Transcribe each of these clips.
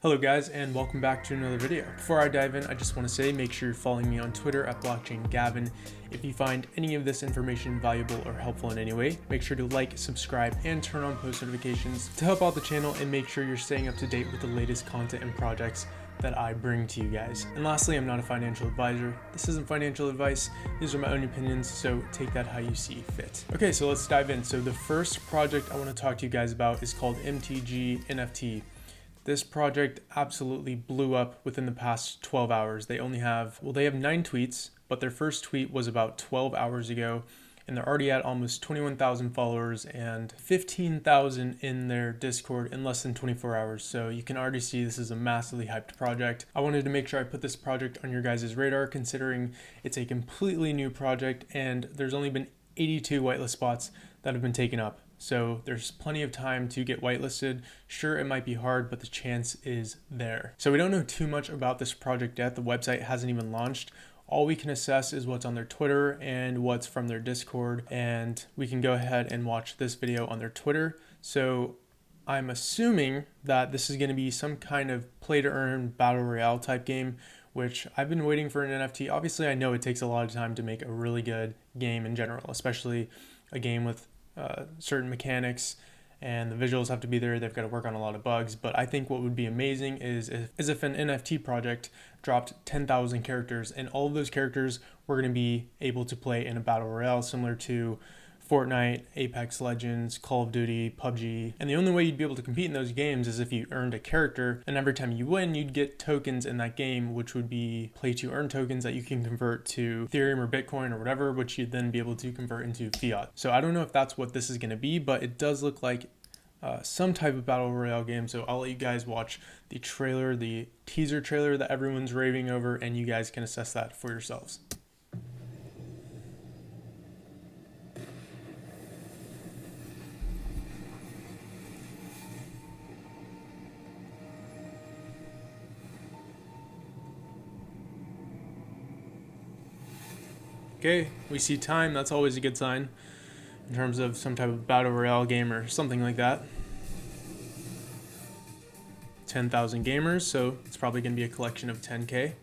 Hello guys, and welcome back to another video. Before I dive in, I just want to say make sure you're following me on Twitter at blockchaingavin. If you find any of this information valuable or helpful in any way, make sure to like, subscribe, and turn on post notifications to help out the channel and make sure you're staying up to date with the latest content and projects that I bring to you guys. And lastly, I'm not a financial advisor. This isn't financial advice. These are my own opinions, so take that how you see fit. Okay, so let's dive in. So the first project I want to talk to you guys about is called MTGNFT. This project absolutely blew up within the past 12 hours. They have 9 tweets, but their first tweet was about 12 hours ago, and they're already at almost 21,000 followers and 15,000 in their Discord in less than 24 hours. So you can already see this is a massively hyped project. I wanted to make sure I put this project on your guys' radar, considering it's a completely new project and there's only been 82 whitelist spots that have been taken up. So there's plenty of time to get whitelisted. Sure, it might be hard, but the chance is there. So we don't know too much about this project yet. The website hasn't even launched. All we can assess is what's on their Twitter and what's from their Discord. And we can go ahead and watch this video on their Twitter. So I'm assuming that this is going to be some kind of play to earn battle royale type game, which I've been waiting for an NFT. Obviously, I know it takes a lot of time to make a really good game in general, especially a game with certain mechanics, and the visuals have to be there. They've got to work on a lot of bugs, but I think what would be amazing is if an NFT project dropped 10,000 characters and all of those characters were going to be able to play in a battle royale similar to Fortnite, Apex Legends, Call of Duty, PUBG. And the only way you'd be able to compete in those games is if you earned a character, and every time you win, you'd get tokens in that game, which would be play to earn tokens that you can convert to Ethereum or Bitcoin or whatever, which you'd then be able to convert into fiat. So I don't know if that's what this is going to be, but it does look like some type of battle royale game. So I'll let you guys watch the trailer, the teaser trailer that everyone's raving over, and you guys can assess that for yourselves. Okay, we see time. That's always a good sign in terms of some type of battle royale game or something like that. 10,000 gamers, so it's probably going to be a collection of 10K.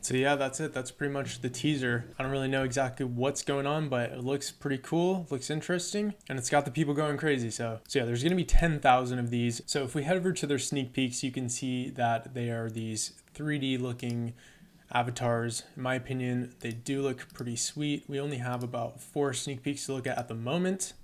So yeah, that's it. That's pretty much the teaser. I don't really know exactly what's going on, but it looks pretty cool, looks interesting, and it's got the people going crazy. So yeah, there's gonna be 10,000 of these. So if we head over to their sneak peeks, you can see that they are these 3D looking avatars. In my opinion, they do look pretty sweet. We only have about 4 sneak peeks to look at the moment,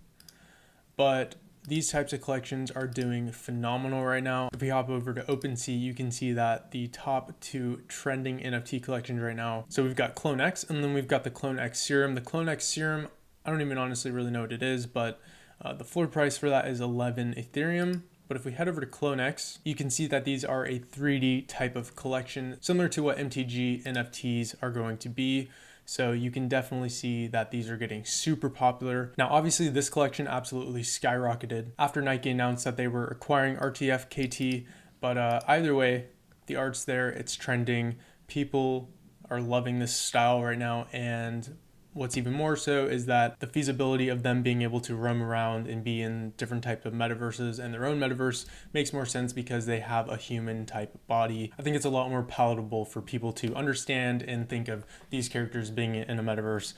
but these types of collections are doing phenomenal right now. If we hop over to OpenSea, you can see that the top 2 trending NFT collections right now. So we've got Clone X, and then we've got the Clone X Serum. The Clone X Serum, I don't even honestly really know what it is, but the floor price for that is 11 Ethereum. But if we head over to Clone X, you can see that these are a 3D type of collection, similar to what MTG NFTs are going to be. So you can definitely see that these are getting super popular. Now, obviously this collection absolutely skyrocketed after Nike announced that they were acquiring RTF KT, but either way, the art's there, it's trending. People are loving this style right now, and what's even more so is that the feasibility of them being able to roam around and be in different types of metaverses, and their own metaverse makes more sense because they have a human type body. I think it's a lot more palatable for people to understand and think of these characters being in a metaverse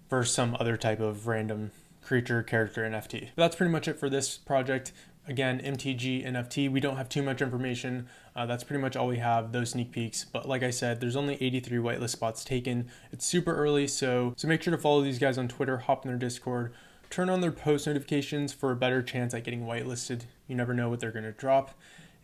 versus some other type of random creature character NFT. But that's pretty much it for this project. Again, MTG NFT, we don't have too much information. That's pretty much all we have, those sneak peeks. But like I said, there's only 83 whitelist spots taken. It's super early, so make sure to follow these guys on Twitter, hop in their Discord, turn on their post notifications for a better chance at getting whitelisted. You never know what they're gonna drop.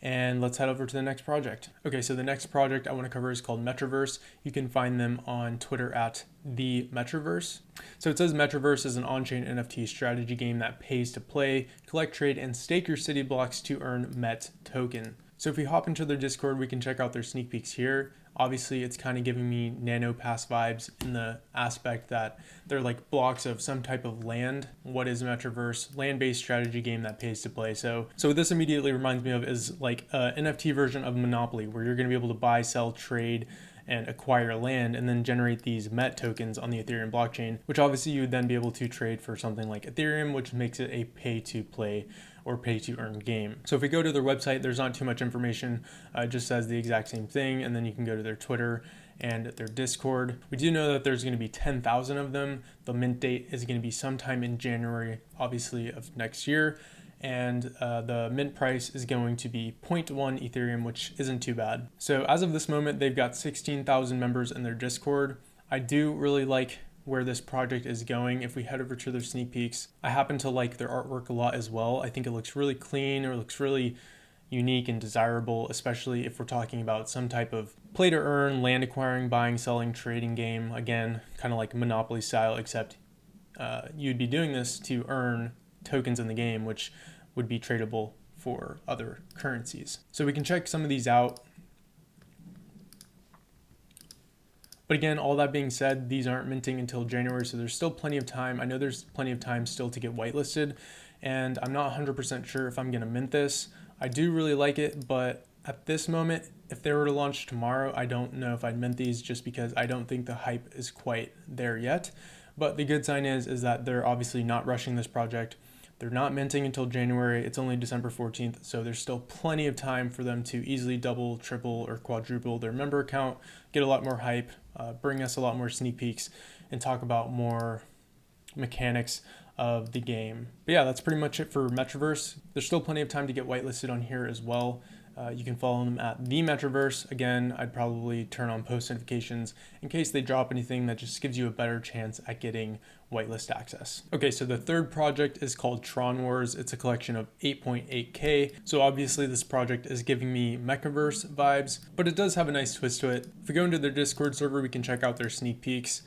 And let's head over to the next project. Okay, so the next project I want to cover is called MetroVerse. You can find them on Twitter at the MetroVerse. So it says MetroVerse is an on-chain NFT strategy game that pays to play, collect, trade, and stake your city blocks to earn MET token. So if we hop into their Discord, we can check out their sneak peeks here. Obviously, it's kind of giving me NanoPass vibes in the aspect that they're like blocks of some type of land. What is MetroVerse? Land-based strategy game that pays to play. So what this immediately reminds me of is like an NFT version of Monopoly, where you're going to be able to buy, sell, trade, and acquire land and then generate these MET tokens on the Ethereum blockchain, which obviously you would then be able to trade for something like Ethereum, which makes it a pay-to-play or pay-to-earn game. So if we go to their website, there's not too much information. It just says the exact same thing, and then you can go to their Twitter and their Discord. We do know that there's going to be 10,000 of them. The mint date is going to be sometime in January, obviously, of next year. And the mint price is going to be 0.1 Ethereum, which isn't too bad. So as of this moment, they've got 16,000 members in their Discord. I do really like where this project is going. If we head over to their sneak peeks, I happen to like their artwork a lot as well. I think it looks really clean, or looks really unique and desirable, especially if we're talking about some type of play to earn, land acquiring, buying, selling, trading game. Again, kind of like Monopoly style, except you'd be doing this to earn tokens in the game, which would be tradable for other currencies. So we can check some of these out. But again, all that being said, these aren't minting until January, so there's still plenty of time. I know there's plenty of time still to get whitelisted, and I'm not 100% sure if I'm gonna mint this. I do really like it, but at this moment, if they were to launch tomorrow, I don't know if I'd mint these, just because I don't think the hype is quite there yet. But the good sign is that they're obviously not rushing this project. They're not minting until January. It's only December 14th, so there's still plenty of time for them to easily double, triple, or quadruple their member account, get a lot more hype, bring us a lot more sneak peeks, and talk about more mechanics of the game. But yeah, that's pretty much it for MetroVerse. There's still plenty of time to get whitelisted on here as well. You can follow them at the MetroVerse. Again, I'd probably turn on post notifications in case they drop anything that just gives you a better chance at getting whitelist access. Okay, so the third project is called Tronwars. It's a collection of 8.8K. So obviously this project is giving me MetroVerse vibes, but it does have a nice twist to it. If we go into their Discord server, we can check out their sneak peeks.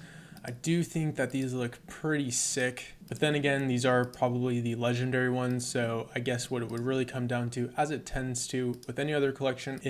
I do think that these look pretty sick, but then again, these are probably the legendary ones. So I guess what it would really come down to, as it tends to with any other collection,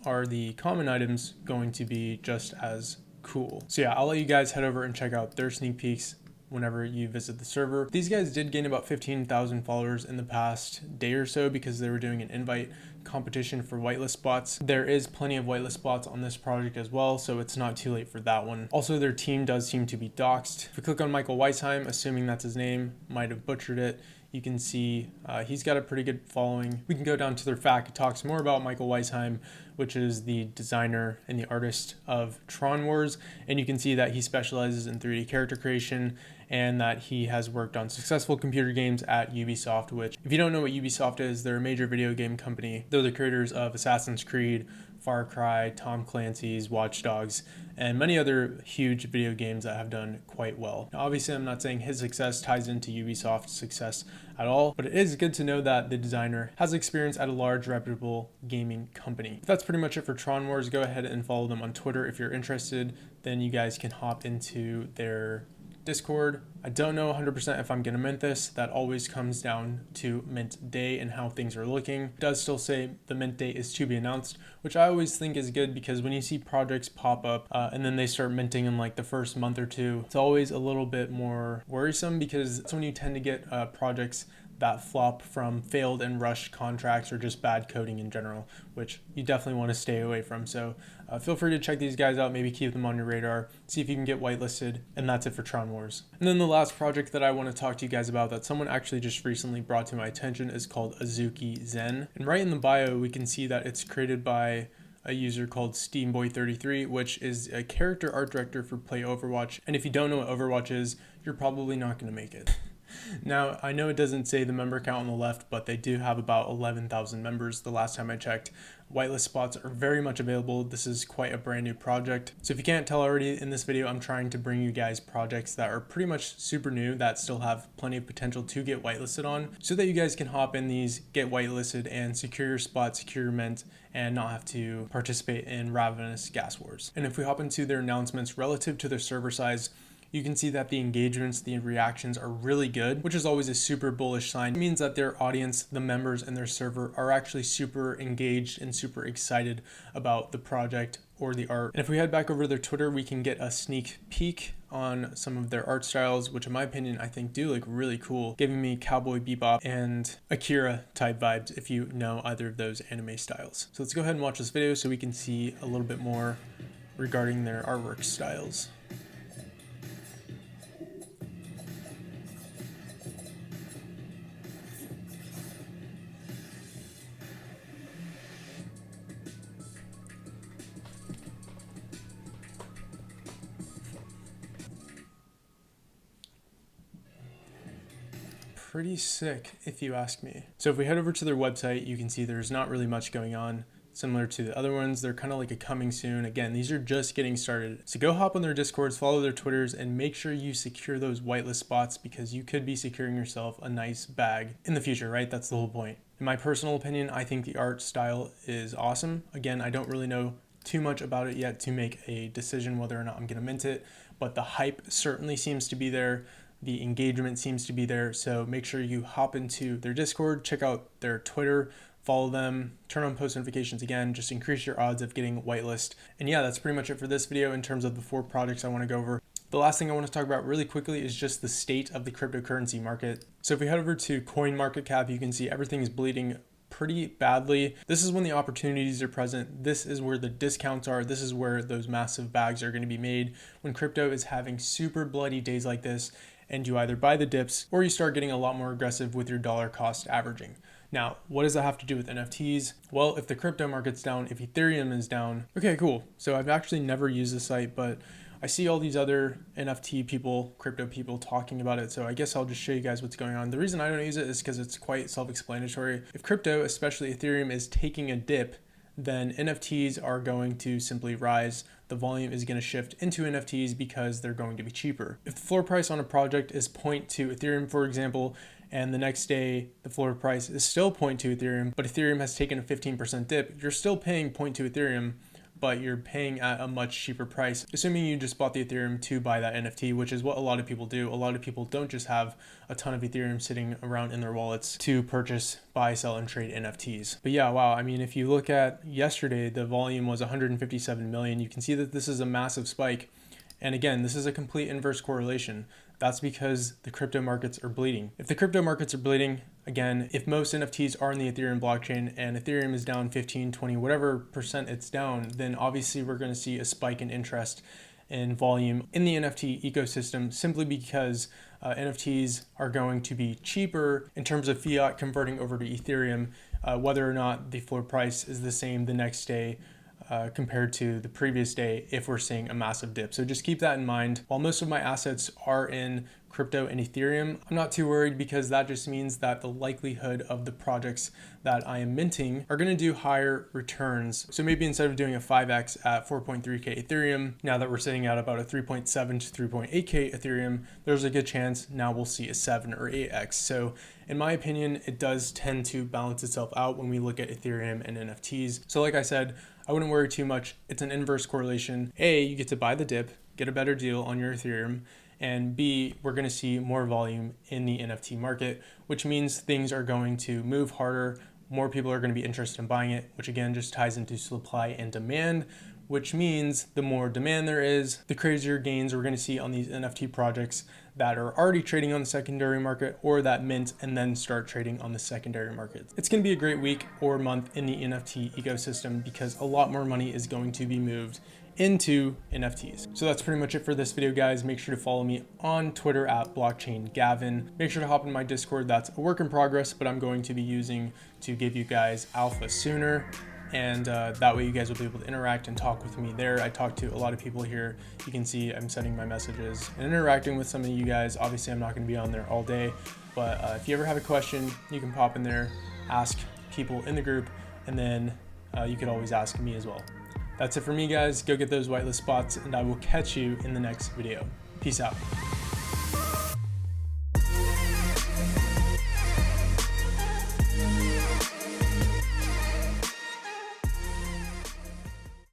are the common items going to be just as cool? So yeah, I'll let you guys head over and check out their sneak peeks whenever you visit the server. These guys did gain about 15,000 followers in the past day or so because they were doing an invite competition for whitelist spots. There is plenty of whitelist spots on this project as well, so it's not too late for that one. Also, their team does seem to be doxed. If we click on Michael Weisheim, assuming that's his name, might have butchered it, you can see he's got a pretty good following. We can go down to their fact. It talks more about Michael Weisheim, which is the designer and the artist of Tronwars, and you can see that he specializes in 3D character creation and that he has worked on successful computer games at Ubisoft, which, if you don't know what Ubisoft is, they're a major video game company. They're the creators of Assassin's Creed, Far Cry, Tom Clancy's Watch Dogs, and many other huge video games that have done quite well. Now, obviously, I'm not saying his success ties into Ubisoft's success at all, but it is good to know that the designer has experience at a large, reputable gaming company. That's pretty much it for Tronwars. Go ahead and follow them on Twitter if you're interested. Then you guys can hop into their Discord. I don't know 100% if I'm gonna mint this. That always comes down to mint day and how things are looking. It does still say the mint date is to be announced, which I always think is good, because when you see projects pop up and then they start minting in like the first month or two, it's always a little bit more worrisome, because that's when you tend to get projects that flop from failed and rushed contracts or just bad coding in general, which you definitely want to stay away from. So feel free to check these guys out, maybe keep them on your radar, see if you can get whitelisted, and that's it for Tronwars. And then the last project that I want to talk to you guys about that someone actually just recently brought to my attention is called Azuki Zen. And right in the bio, we can see that it's created by a user called Steamboy33, which is a character art director for Play Overwatch. And if you don't know what Overwatch is, you're probably not going to make it. Now, I know it doesn't say the member count on the left, but they do have about 11,000 members the last time I checked. Whitelist spots are very much available. This is quite a brand new project. So if you can't tell already, in this video, I'm trying to bring you guys projects that are pretty much super new, that still have plenty of potential to get whitelisted on, so that you guys can hop in these, get whitelisted, and secure your spot, secure your mint, and not have to participate in ravenous gas wars. And if we hop into their announcements relative to their server size, you can see that the engagements, the reactions are really good, which is always a super bullish sign. It means that their audience, the members in their server, are actually super engaged and super excited about the project or the art. And if we head back over to their Twitter, we can get a sneak peek on some of their art styles, which in my opinion, I think do look really cool, giving me Cowboy Bebop and Akira type vibes if you know either of those anime styles. So let's go ahead and watch this video so we can see a little bit more regarding their artwork styles. Pretty sick if you ask me. So if we head over to their website, you can see there's not really much going on. Similar to the other ones, they're kind of like a coming soon. Again, these are just getting started. So go hop on their Discords, follow their Twitters, and make sure you secure those whitelist spots because you could be securing yourself a nice bag in the future, right? That's the whole point. In my personal opinion, I think the art style is awesome. Again, I don't really know too much about it yet to make a decision whether or not I'm gonna mint it, but the hype certainly seems to be there. The engagement seems to be there, so make sure you hop into their Discord, check out their Twitter, follow them, turn on post notifications again, just increase your odds of getting whitelist. And yeah, that's pretty much it for this video in terms of the 4 projects I want to go over. The last thing I want to talk about really quickly is just the state of the cryptocurrency market. So if we head over to CoinMarketCap, you can see everything is bleeding pretty badly. This is when the opportunities are present. This is where the discounts are. This is where those massive bags are going to be made when crypto is having super bloody days like this. And you either buy the dips or you start getting a lot more aggressive with your dollar cost averaging. Now, what does that have to do with NFTs? Well, if the crypto market's down, if Ethereum is down, okay, cool. So I've actually never used the site, but I see all these other NFT people, crypto people talking about it. So I guess I'll just show you guys what's going on. The reason I don't use it is because it's quite self-explanatory. If crypto, especially Ethereum, is taking a dip, then NFTs are going to simply rise. The volume is going to shift into NFTs because they're going to be cheaper. If the floor price on a project is 0.2 Ethereum, for example, and the next day the floor price is still 0.2 Ethereum, but Ethereum has taken a 15% dip, you're still paying 0.2 Ethereum, but you're paying at a much cheaper price, assuming you just bought the Ethereum to buy that NFT, which is what a lot of people do. A lot of people don't just have a ton of Ethereum sitting around in their wallets to purchase, buy, sell, and trade NFTs. But yeah, wow, I mean, if you look at yesterday, the volume was 157 million. You can see that this is a massive spike. And again, this is a complete inverse correlation. That's because the crypto markets are bleeding. If the crypto markets are bleeding, again, if most NFTs are in the Ethereum blockchain and Ethereum is down 15, 20, whatever percent it's down, then obviously we're going to see a spike in interest and volume in the NFT ecosystem simply because NFTs are going to be cheaper in terms of fiat converting over to Ethereum, whether or not the floor price is the same the next day compared to the previous day if we're seeing a massive dip. So just keep that in mind. While most of my assets are in crypto and Ethereum, I'm not too worried because that just means that the likelihood of the projects that I am minting are going to do higher returns. So maybe instead of doing a 5x at 4.3k Ethereum, now that we're sitting at about a 3.7 to 3.8k Ethereum, there's a good chance now we'll see a 7 or 8x. So in my opinion, it does tend to balance itself out when we look at Ethereum and NFTs. So like I said, I wouldn't worry too much. It's an inverse correlation. A, you get to buy the dip, get a better deal on your Ethereum, and B, we're going to see more volume in the NFT market, which means things are going to move harder. More people are going to be interested in buying it, which again just ties into supply and demand, which means the more demand there is, the crazier gains we're going to see on these NFT projects that are already trading on the secondary market or that mint and then start trading on the secondary market. It's going to be a great week or month in the NFT ecosystem because a lot more money is going to be moved into NFTs. So that's pretty much it for this video, guys. Make sure to follow me on Twitter at BlockchainGavin. Make sure to hop in my Discord. That's a work in progress, but I'm going to be using to give you guys alpha sooner. And that way you guys will be able to interact and talk with me there. I talk to a lot of people here. You can see I'm sending my messages and interacting with some of you guys. Obviously, I'm not going to be on there all day, but if you ever have a question, you can pop in there, ask people in the group, and then you could always ask me as well. That's it for me, guys. Go get those whitelist spots, and I will catch you in the next video. Peace out.